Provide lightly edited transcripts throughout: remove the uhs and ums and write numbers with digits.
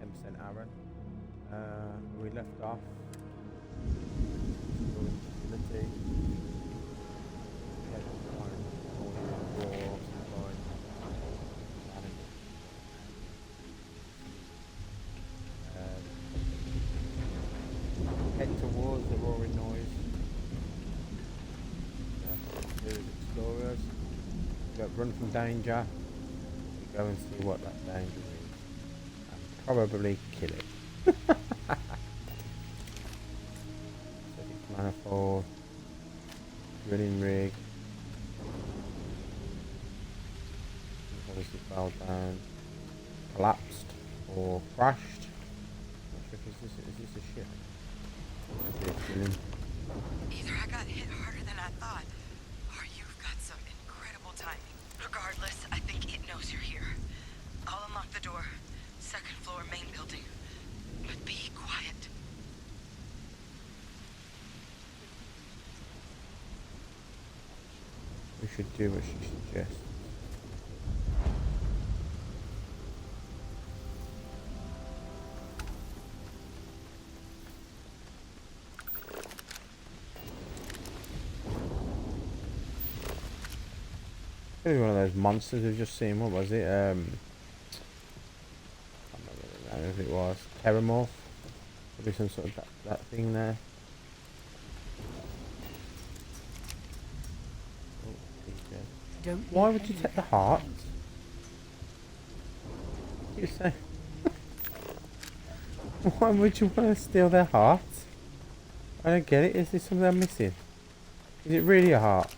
10% Aaron. We left off. Facility. Head on all the door, head towards the roaring noise. There's explorers. Run from danger. We go and see what that danger is. And probably kill it. Manifold. Drilling rig. Obviously fell down. Collapsed or crashed. Not sure if is this a ship? Either I got hit harder than I thought, or you've got some incredible timing. Regardless, I think it knows you're here. I'll unlock the door. Second floor, main building. But be quiet. We should do what she suggests. Maybe one of those monsters we've just seen. What was it? I can't remember if it was Terramorph. Probably some sort of that thing there. Oh, why would you take the heart? You say? Why would you want to steal their heart? I don't get it. Is there something I'm missing? Is it really a heart?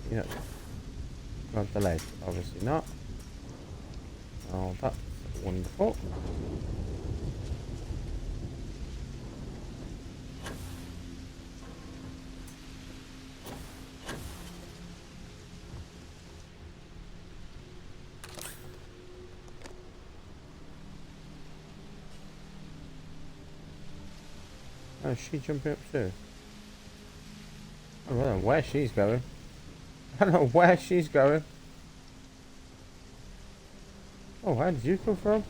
You know, grab the leg. Obviously not. Oh, that's wonderful. Oh, is she jumping up too? Oh, I don't know where she's going. I don't know where she's going. Oh, where did you come from?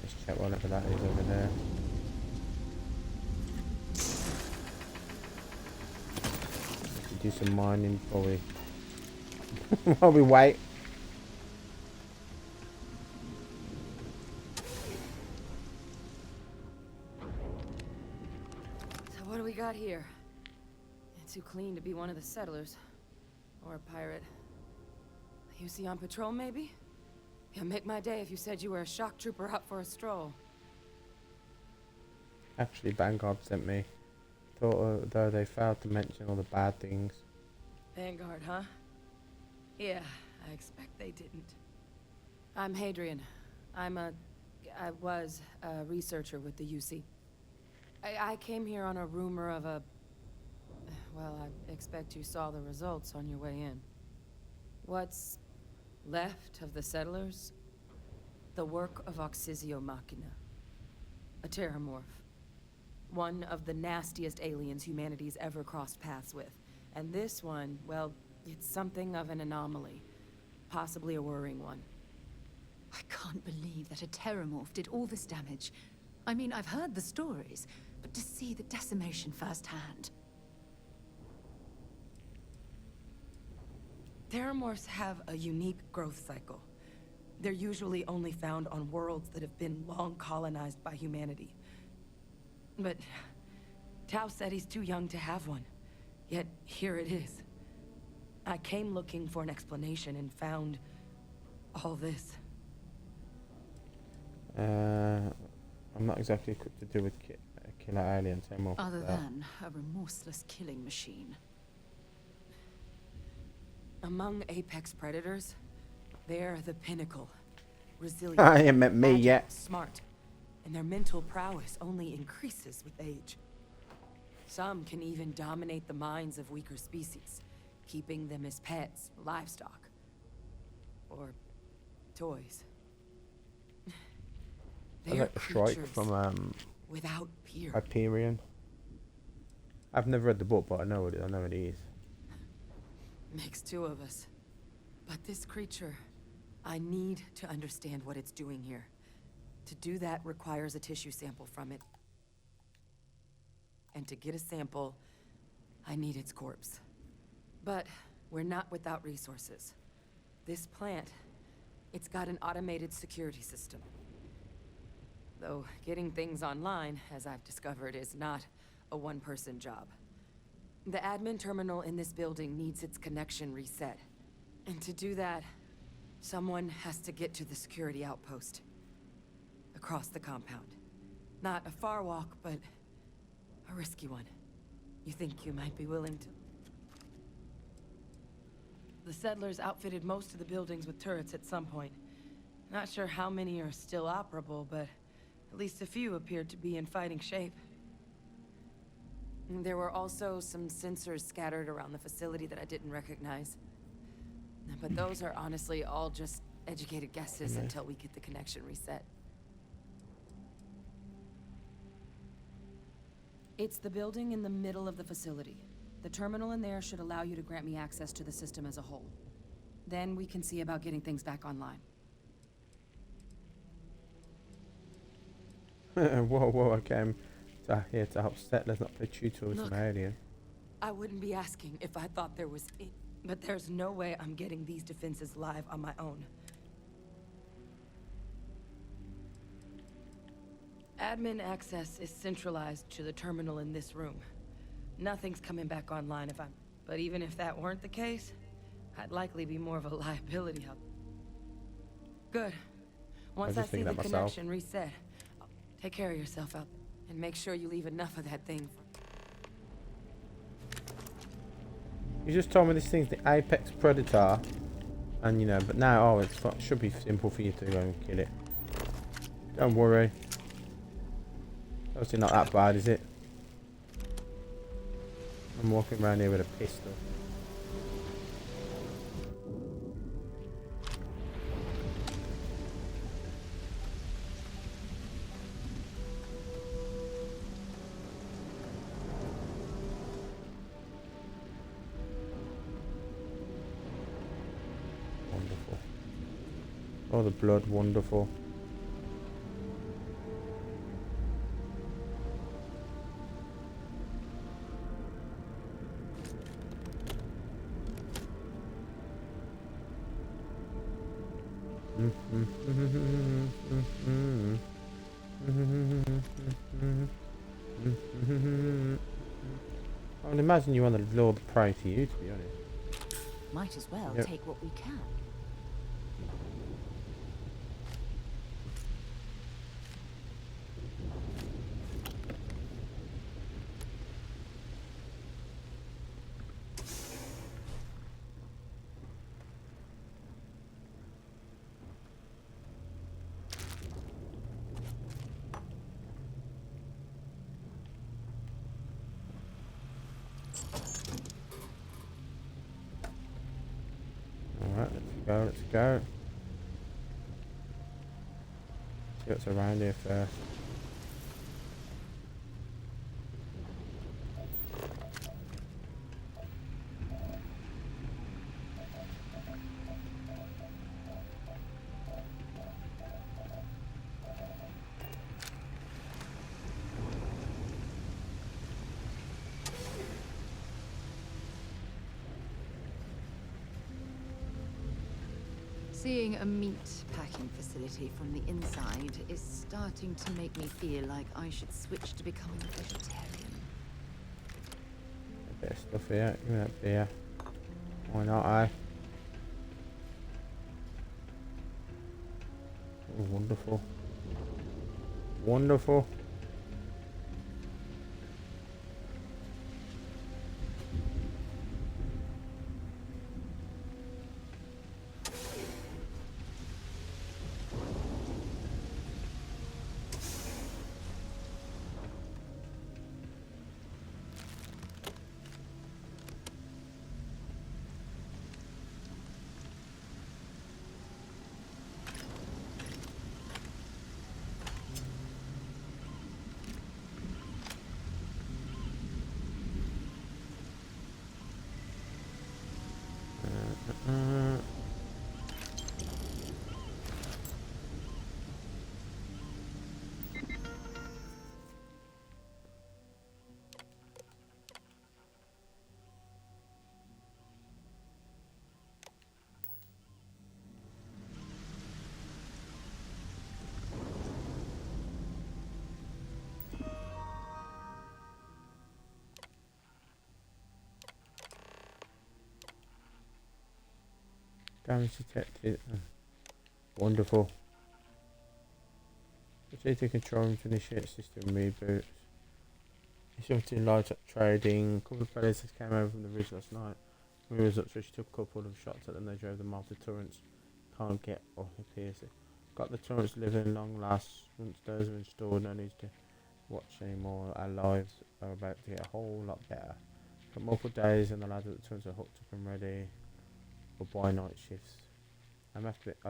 Let's check whatever that is over there. Do some mining before we while we wait. So what do we got here? It's too clean to be one of the settlers. Or a pirate. You see on patrol, maybe? It'd make my day if you said you were a shock trooper out for a stroll. Actually, Vanguard sent me. Thought though they failed to mention all the bad things. Vanguard, huh? Yeah, I expect they didn't. I'm Hadrian. I was a researcher with the UC. I came here on a rumor of a... Well, I expect you saw the results on your way in. What's left of the settlers? The work of Oxysio Machina. A Terramorph. One of the nastiest aliens humanity's ever crossed paths with. And this one, well, it's something of an anomaly. Possibly a worrying one. I can't believe that a Terramorph did all this damage. I mean, I've heard the stories, but to see the decimation firsthand. Terramorphs have a unique growth cycle. They're usually only found on worlds that have been long colonized by humanity. But Tao said he's too young to have one. Yet here it is. I came looking for an explanation and found all this. I'm not exactly equipped to do with killer aliens anymore. Other than a remorseless killing machine. Among apex predators, they're the pinnacle. Resilient. I ain't met me agile, yet. Smart. And their mental prowess only increases with age. Some can even dominate the minds of weaker species, keeping them as pets, livestock, or toys. I They're like the strike creatures from without peer. Hyperion. I've never read the book, but I know it. I know it is. Makes two of us. But this creature, I need to understand what it's doing here. To do that requires a tissue sample from it. And to get a sample, I need its corpse. But we're not without resources. This plant, it's got an automated security system. Though getting things online, as I've discovered, is not a one-person job. The admin terminal in this building needs its connection reset. And to do that, someone has to get to the security outpost. Across the compound. Not a far walk, but a risky one. You think you might be willing to? The settlers outfitted most of the buildings with turrets at some point. Not sure how many are still operable, but at least a few appeared to be in fighting shape. There were also some sensors scattered around the facility that I didn't recognize. But those are honestly all just educated guesses until we get the connection reset. It's the building in the middle of the facility. The terminal in there should allow you to grant me access to the system as a whole. Then we can see about getting things back online. Whoa, I came here to help settlers, not play tutor with Look, some alien. I wouldn't be asking if I thought there was but there's no way I'm getting these defenses live on my own. Admin access is centralized to the terminal in this room. Nothing's coming back online if I'm... But even if that weren't the case, I'd likely be more of a liability hub. Good. Once I see the connection reset, take care of yourself out there. And make sure you leave enough of that thing for... You just told me this thing's the apex predator. And you know, but now, it should be simple for you to go and kill it. Don't worry. Obviously not that bad, is it? I'm walking around here with a pistol. Wonderful. Oh, the blood, wonderful. I would imagine you want to lure the prey to you, to be honest. Might as well take what we can. Alright, let's go. See what's around here first. Seeing a meat packing facility from the inside is starting to make me feel like I should switch to becoming a vegetarian. A bit of stuff here, give me that beer. Why not, eh? Oh, wonderful. Wonderful. Damage detected. Wonderful. Proceed to control room to initiate system reboots. Instructing light up trading. A couple of players just came over from the ridge last night. We was up, so she took a couple of shots at them. They drove them off the turrets. Can't get off the pierce it. Got the turrets living long last. Once those are installed, no need to watch anymore. Our lives are about to get a whole lot better. For multiple days, and the lads at the turrets are hooked up and ready for by night shifts. I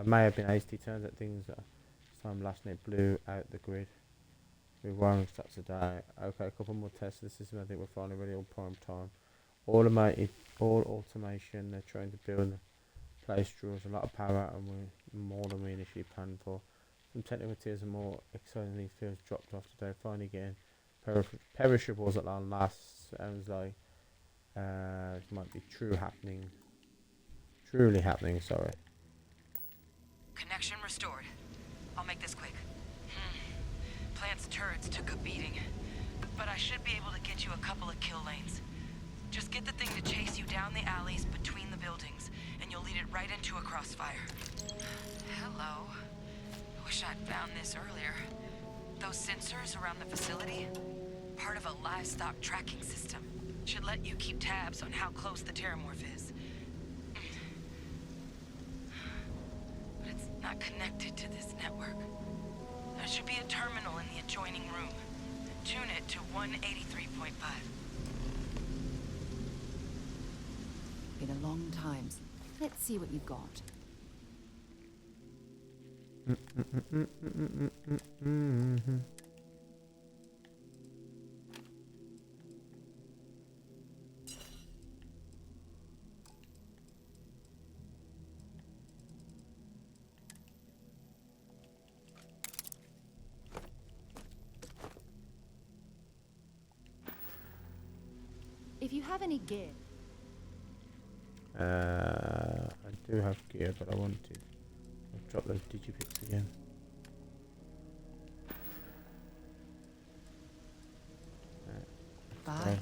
may have been hasty. Turns out things that time last night blew out the grid. We're wiring stats today. Okay, a couple more tests of the system. I think we're finally ready on prime time. All automation. They're trying to build a place draws a lot of power, and we're more than we initially planned for. Some technical tiers and more exciting fields dropped off today. Finally getting perishables at long last. Sounds like it might be truly happening. Sorry. Connection restored. I'll make this quick. Plant's turrets took a beating, but I should be able to get you a couple of kill lanes. Just get the thing to chase you down the alleys between the buildings, and you'll lead it right into a crossfire. Hello. Wish I'd found this earlier. Those sensors around the facility? Part of a livestock tracking system. Should let you keep tabs on how close the Terramorph is. But it's not connected to this network. There should be a terminal in the adjoining room. Tune it to 183.5. Been a long time. Let's see what you've got. If you have any gear. I do have gear, but I wanted to drop those digipicks again. Bye. Okay.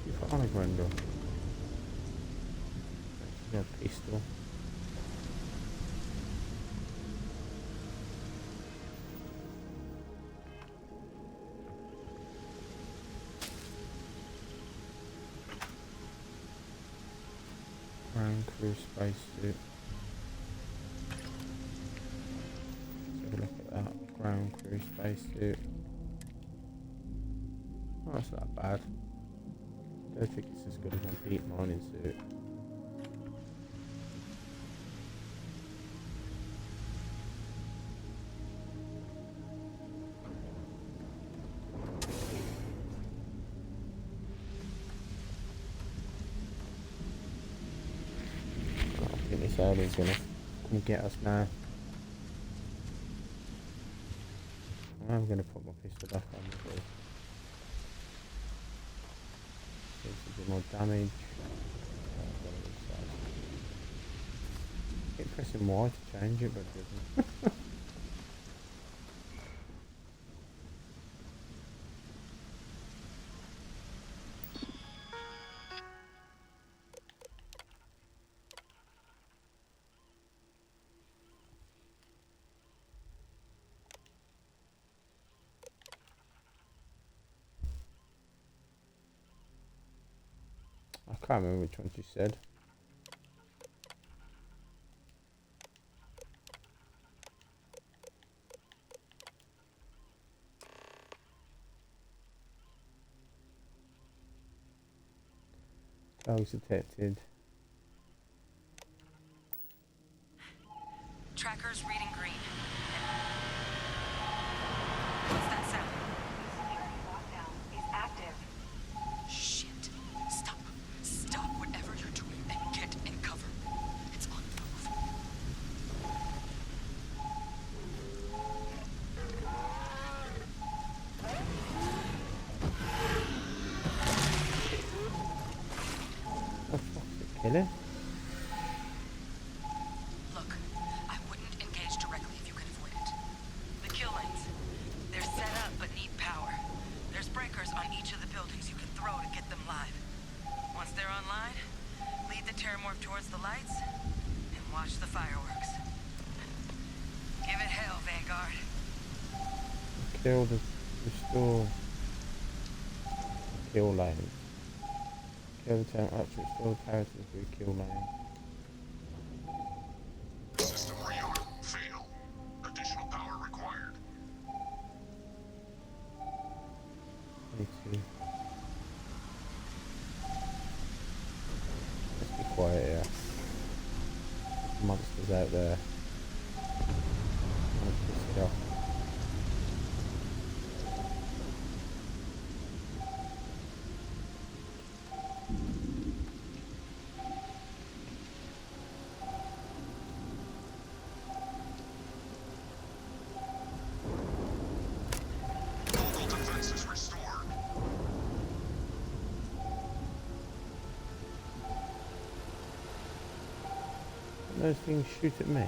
You've got on a Grendel. She's got a pistol. Ground crew spacesuit. Let's have a look at that. Ground crew spacesuit. Oh, that's not bad. I don't think it's as good as my deep mining suit. I think this alien's gonna come get us now. I'm gonna put my pistol back on because a bit more damage. Keep pressing Y to change it, but it doesn't. I can't remember which one she said. Dogs detected. Tracker's reading green. What's that sound? Lockdown is active. Shit. Stop. Stop whatever you're doing and get in cover. It's on the move. Oh fuck, did it kill it? Look, I wouldn't engage directly if you can avoid it. The kill lanes. They're set up but need power. There's breakers on each of the buildings you can throw to get them live. Once they're online, lead the Terramorph towards the lights and watch the fireworks. Give it hell, Vanguard. Kill the restore. Kill lane. Kill the town. Actually, restore the power to the kill lane. System reorder. Fail. Additional power required. Need to. Let's be quiet here. Monsters out there. I'll piss it off. Local defenses restored. Those things shoot at me.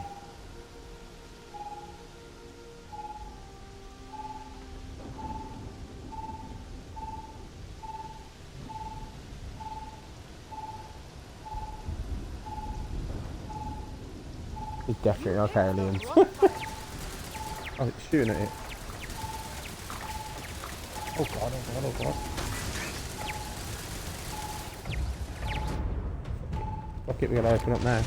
It's definitely not aliens. Oh, it's shooting at it. Oh god, oh god, oh god. Fuck it, we gotta open up now.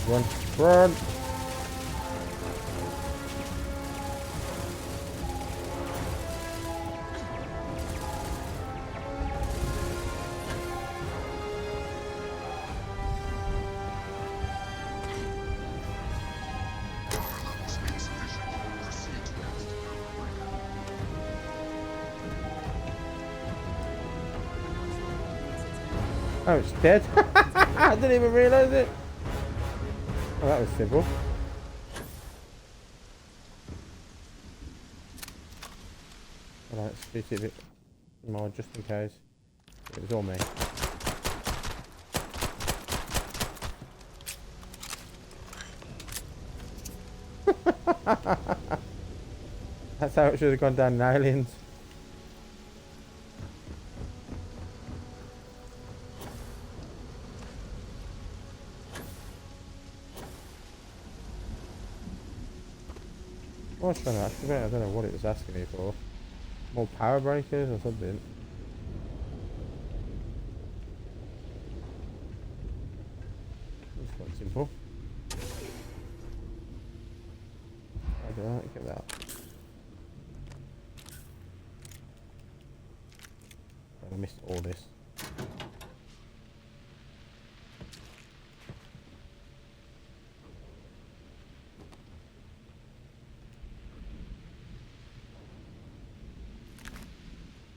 Run, run! Power levels insufficient. Proceed to next power breaker. Oh, it's dead. I didn't even realise it. Oh, that was simple. Alright, split it a bit more just in case. It was all me. That's how it should have gone down in Aliens. I was trying to activate it, I don't know what it was asking me for. More power breakers or something. That's quite simple. I don't know, get that. I missed all this.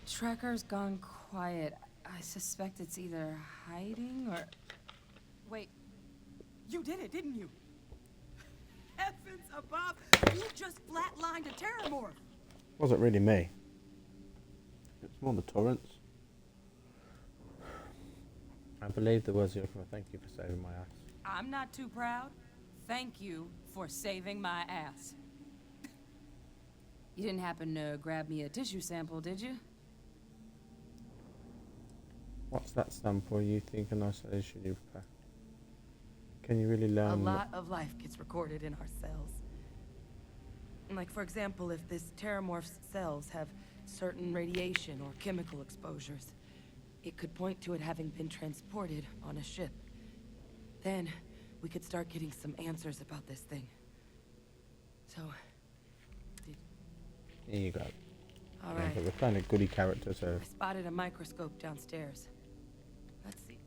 Tracker's gone quiet. I suspect it's either hiding or... Wait. You did it, didn't you? Heavens above! You just flatlined a Terramorph! Wasn't really me. It's more the torrents. I believe there was. Thank you for saving my ass. I'm not too proud. Thank you for saving my ass. You didn't happen to grab me a tissue sample, did you? What's that sample? You think a nice solution you prepare? Can you really A learn? lot of life gets recorded in our cells. Like, for example, if this Terramorph's cells have certain radiation or chemical exposures, it could point to it having been transported on a ship. Then, we could start getting some answers about this thing. So, Here you go. all Yeah, right. but we're playing a goody character, so I spotted a microscope downstairs. Let's see.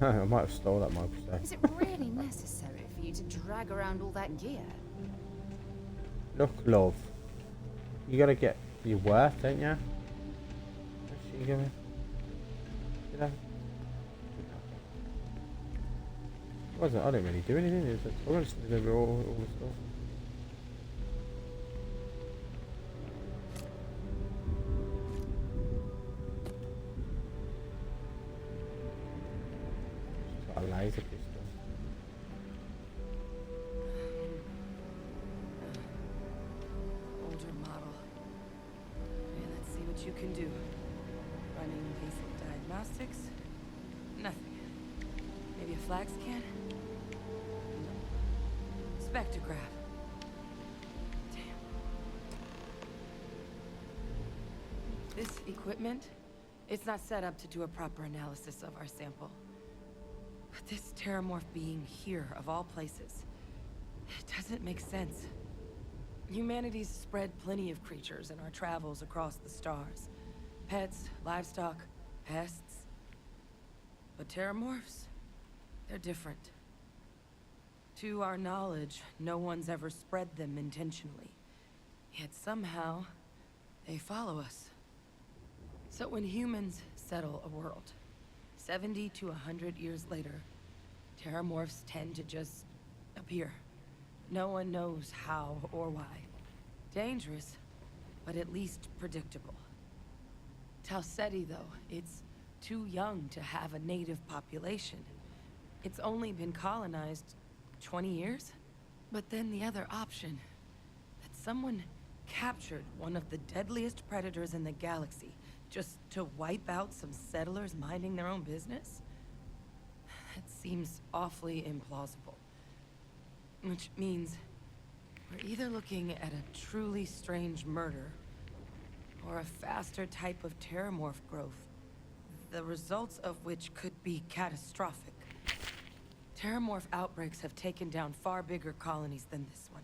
I might have stole that microscope. Is it really necessary for you to drag around all that gear? Look, love. You gotta get your worth, don't you? Where's she going? You know? Wasn't I didn't really do anything. It was I just deliver all the stuff. It's got a laser pistol. Older model. Okay, let's see what you can do. Running basic diagnostics. Nothing. Maybe a flag scan? No. Spectrograph. Damn. This equipment, it's not set up to do a proper analysis of our sample. But this Terramorph being here, of all places, it doesn't make sense. Humanity's spread plenty of creatures in our travels across the stars. Pets, livestock, pests. But Terramorphs? They're different. To our knowledge, no one's ever spread them intentionally. Yet somehow, they follow us. So when humans settle a world, 70 to 100 years later, Terramorphs tend to just appear. No one knows how or why. Dangerous, but at least predictable. Talseti, though, it's too young to have a native population. It's only been colonized 20 years? But then the other option, that someone captured one of the deadliest predators in the galaxy just to wipe out some settlers minding their own business? That seems awfully implausible. Which means we're either looking at a truly strange murder or a faster type of Terramorph growth, the results of which could be catastrophic. Terramorph outbreaks have taken down far bigger colonies than this one.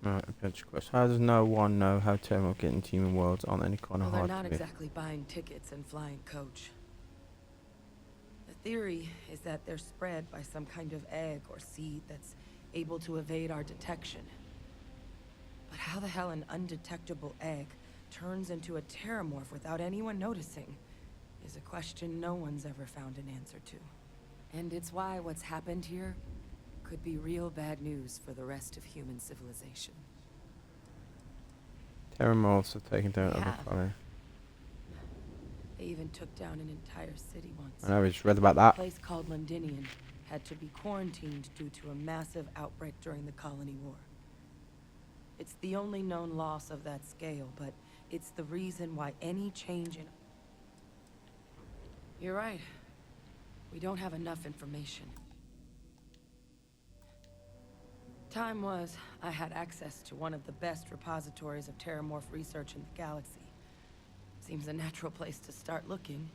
Right, adventure quest. How does no one know how Terramorph get into human worlds on any kind Well, of they're hard not to be? exactly buying tickets and flying coach. The theory is that they're spread by some kind of egg or seed that's able to evade our detection. But how the hell an undetectable egg turns into a Terramorph without anyone noticing is a question no one's ever found an answer to. And it's why what's happened here could be real bad news for the rest of human civilization. Terramorphs have taken down They other have. colonies. They even took down an entire city once. I know, we just read about A that. place called Londinian had to be quarantined due to a massive outbreak during the Colony War. It's the only known loss of that scale, but it's the reason why any change in... You're right. We don't have enough information. Time was, I had access to one of the best repositories of Terramorph research in the galaxy. Seems a natural place to start looking,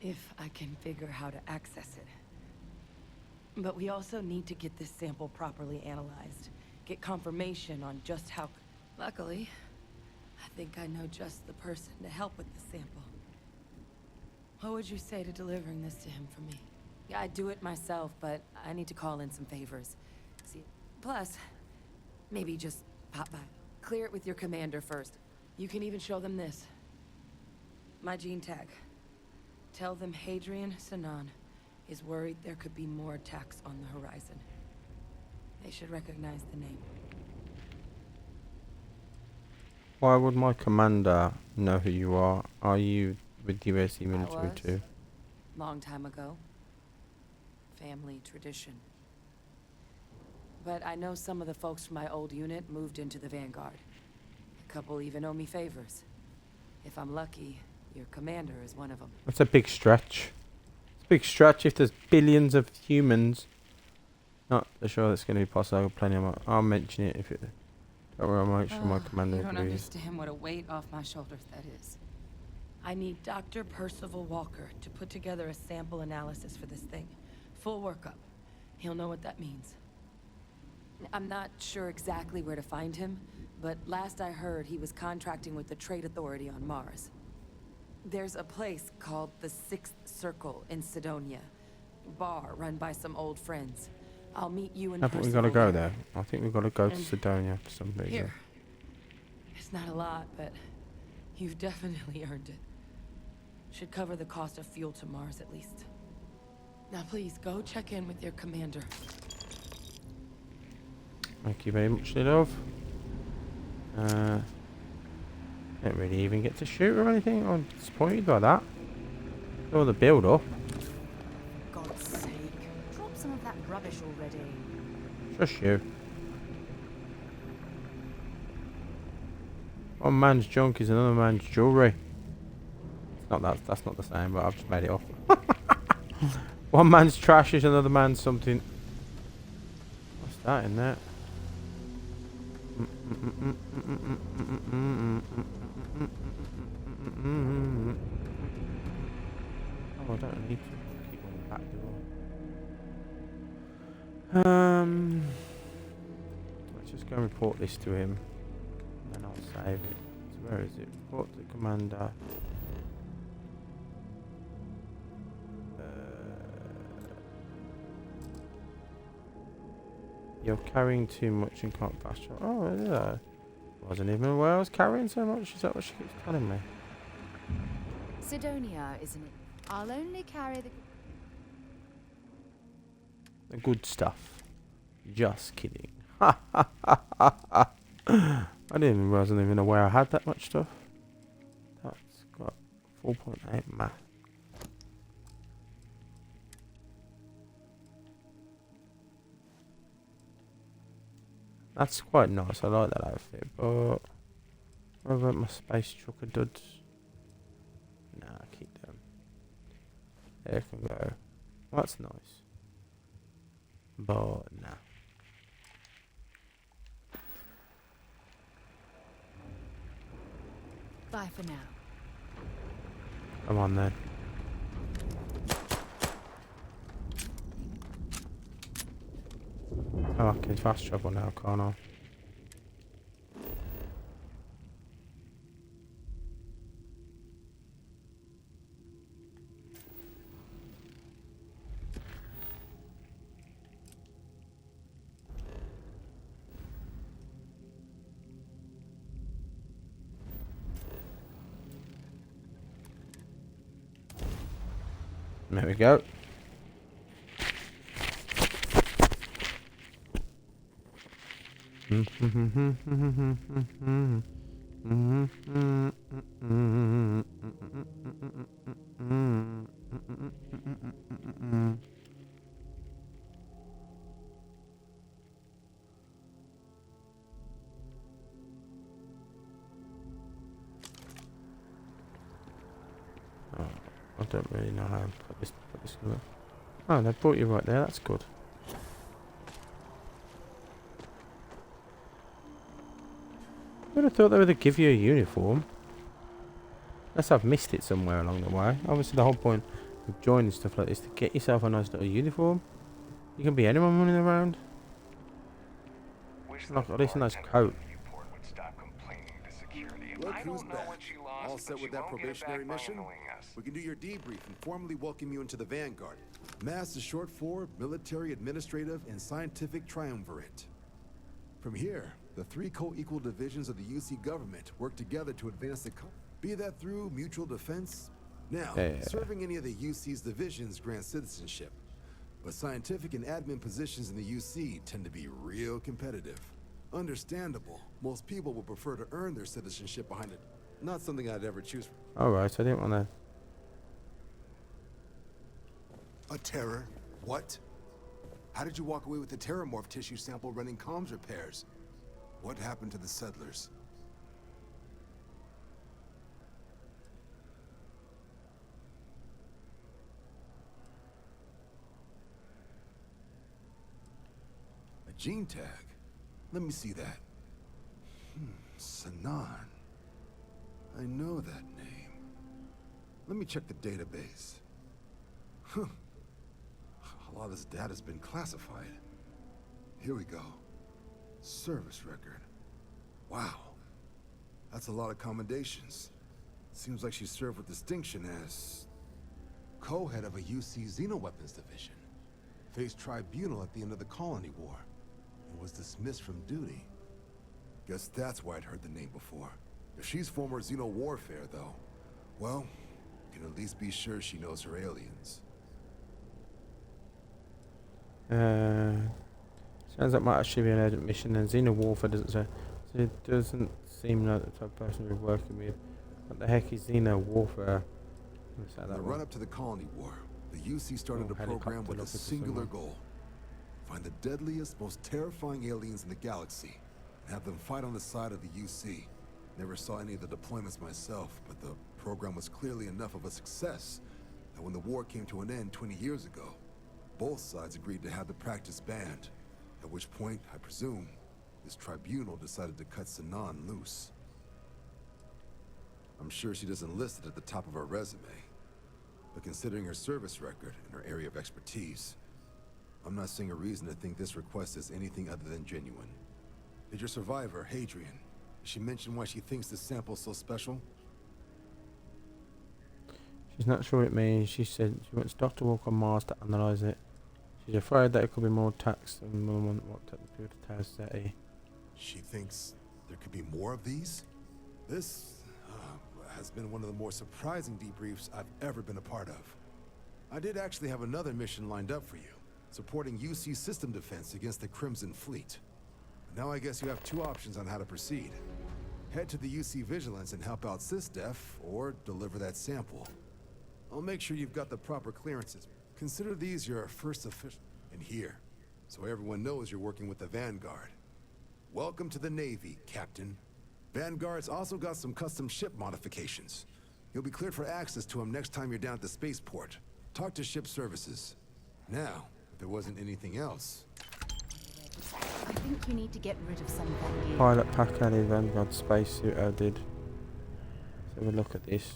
if I can figure how to access it. But we also need to get this sample properly analyzed. Get confirmation on just how... Luckily, I think I know just the person to help with the sample. What would you say to delivering this to him for me? Yeah, I'd do it myself, but I need to call in some favors. See, plus, maybe just pop by. Clear it with your commander first. You can even show them this. My gene tag. Tell them Hadrian Sinan is worried there could be more attacks on the horizon. They should recognize the name. Why would my commander know who you are? Are you with the US military was. too? Long time ago. Family tradition. But I know some of the folks from my old unit moved into the Vanguard. A couple even owe me favors. If I'm lucky, your commander is one of them. That's a big stretch. It's a big stretch if there's billions of humans. Not sure that's going to be possible. I've got plenty of I'll mention it if it... Don't worry, I'll make sure my commander You don't agrees. understand what a weight off my shoulders that is. I need Dr. Percival Walker to put together a sample analysis for this thing. Full workup. He'll know what that means. I'm not sure exactly where to find him, but last I heard he was contracting with the Trade Authority on Mars. There's a place called the Sixth Circle in Sidonia. Bar run by some old friends. I'll meet you in I think we've Percival got to go there. there. I think we've got to go to And Sidonia for some reason. Here. It's not a lot, but you've definitely earned it. Should cover the cost of fuel to Mars at least. Now please, go check in with your commander. Thank you very much, love. Don't really even get to shoot or anything. I'm disappointed by that. All the build up. For God's sake, drop some of that rubbish already. Just you. One man's junk is another man's jewellery. It's not that. That's not the same, but I've just made it up. One man's trash is another man's something. What's that in there? Oh, I don't need to keep going back, do I? Let's just go and report this to him, and then I'll save it. So where is it? Report to commander. You're carrying too much and can't fast travel. Oh, yeah. Wasn't even aware I was carrying so much. Is that what she keeps telling me? Sidonia, isn't it? I'll only carry The good stuff. Just kidding. I wasn't even aware I had that much stuff. That's got 4.8 math. That's quite nice. I like that outfit, but what about my space trucker duds? Nah, keep them. There can go. That's nice. But nah. Bye for now. Come on then. Oh, I can fast travel now, can't I? There we go. Oh, I don't really know how to put this. Oh, they brought you right there. That's good. I would have thought they would have give you a uniform. Unless I've missed it somewhere along the way. Obviously, the whole point of joining stuff like this is to get yourself a nice little uniform. You can be anyone running around. Like at least a nice coat. Look who's back. All set with that probationary mission? We can do your debrief and formally welcome you into the Vanguard. MASS is short for Military, Administrative, and Scientific Triumvirate. From here, the three co-equal divisions of the UC government work together to advance the be that through mutual defense. Now, serving any of the UC's divisions grants citizenship, but scientific and admin positions in the UC tend to be real competitive. Understandable. Most people will prefer to earn their citizenship behind it. Not something I'd ever choose. Alright, I didn't want to. A terror? What? How did you walk away with the Terramorph tissue sample running comms repairs? What happened to the settlers? A gene tag? Let me see that. Sanan. I know that name. Let me check the database. Huh. A lot of this data's been classified. Here we go. Service record. Wow. That's a lot of commendations. Seems like she served with distinction as co-head of a UC Xenoweapons division. Faced tribunal at the end of the Colony War. And was dismissed from duty. Guess that's why I'd heard the name before. If she's former Xeno warfare, though, well, you can at least be sure she knows her aliens. Sounds like might actually be an urgent mission, and Xena Warfare doesn't say. So it doesn't seem like the type of person we're working with. What the heck is Xena Warfare? Let's say In that the one. run-up to the Colony War, the UC started Oh, a program helicopter with a looking for singular someone. goal. Find the deadliest, most terrifying aliens in the galaxy, and have them fight on the side of the UC. Never saw any of the deployments myself, but the program was clearly enough of a success that when the war came to an end 20 years ago, both sides agreed to have the practice banned, at which point, I presume, this tribunal decided to cut Sinan loose. I'm sure she doesn't list it at the top of her resume, but considering her service record and her area of expertise, I'm not seeing a reason to think this request is anything other than genuine. Did your survivor, Hadrian, did she mention why she thinks this sample's so special? She's not sure what it means. She said she wants Dr. Walk on Mars to analyse it. She's afraid that it could be more tax than what people to Tau Ceti. She thinks there could be more of these? This has been one of the more surprising debriefs I've ever been a part of. I did actually have another mission lined up for you, supporting UC system defense against the Crimson Fleet. Now I guess you have two options on how to proceed. Head to the UC Vigilance and help out SysDef, or deliver that sample. I'll make sure you've got the proper clearances. Consider these your first official in here, so everyone knows you're working with the Vanguard. Welcome to the Navy, Captain. Vanguard's also got some custom ship modifications. You'll be cleared for access to them next time you're down at the spaceport. Talk to ship services. Now, if there wasn't anything else... I think you need to get rid of some of that gear. Pilot Packard Vanguard spacesuit I did. Let's have a look at this.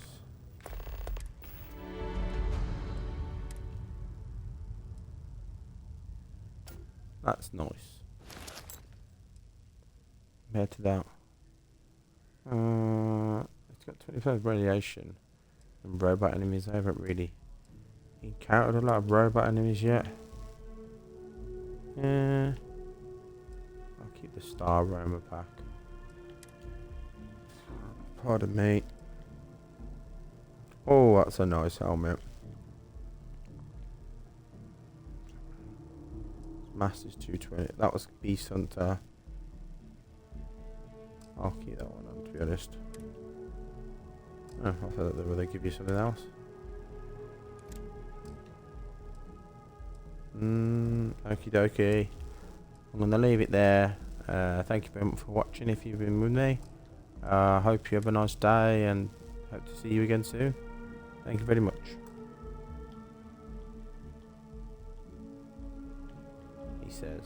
That's nice. Compared to that. It's got 25 radiation and robot enemies. I haven't really encountered a lot of robot enemies yet. Yeah. I'll keep the Star Roamer pack. Pardon me. Oh, that's a nice helmet. Masters 220. That was Beast Hunter. I'll keep that one on, to be honest. Oh, I thought they give you something else. Okie dokie. I'm gonna leave it there. Thank you very much for watching if you've been with me. Hope you have a nice day and hope to see you again soon. Thank you very much. He says.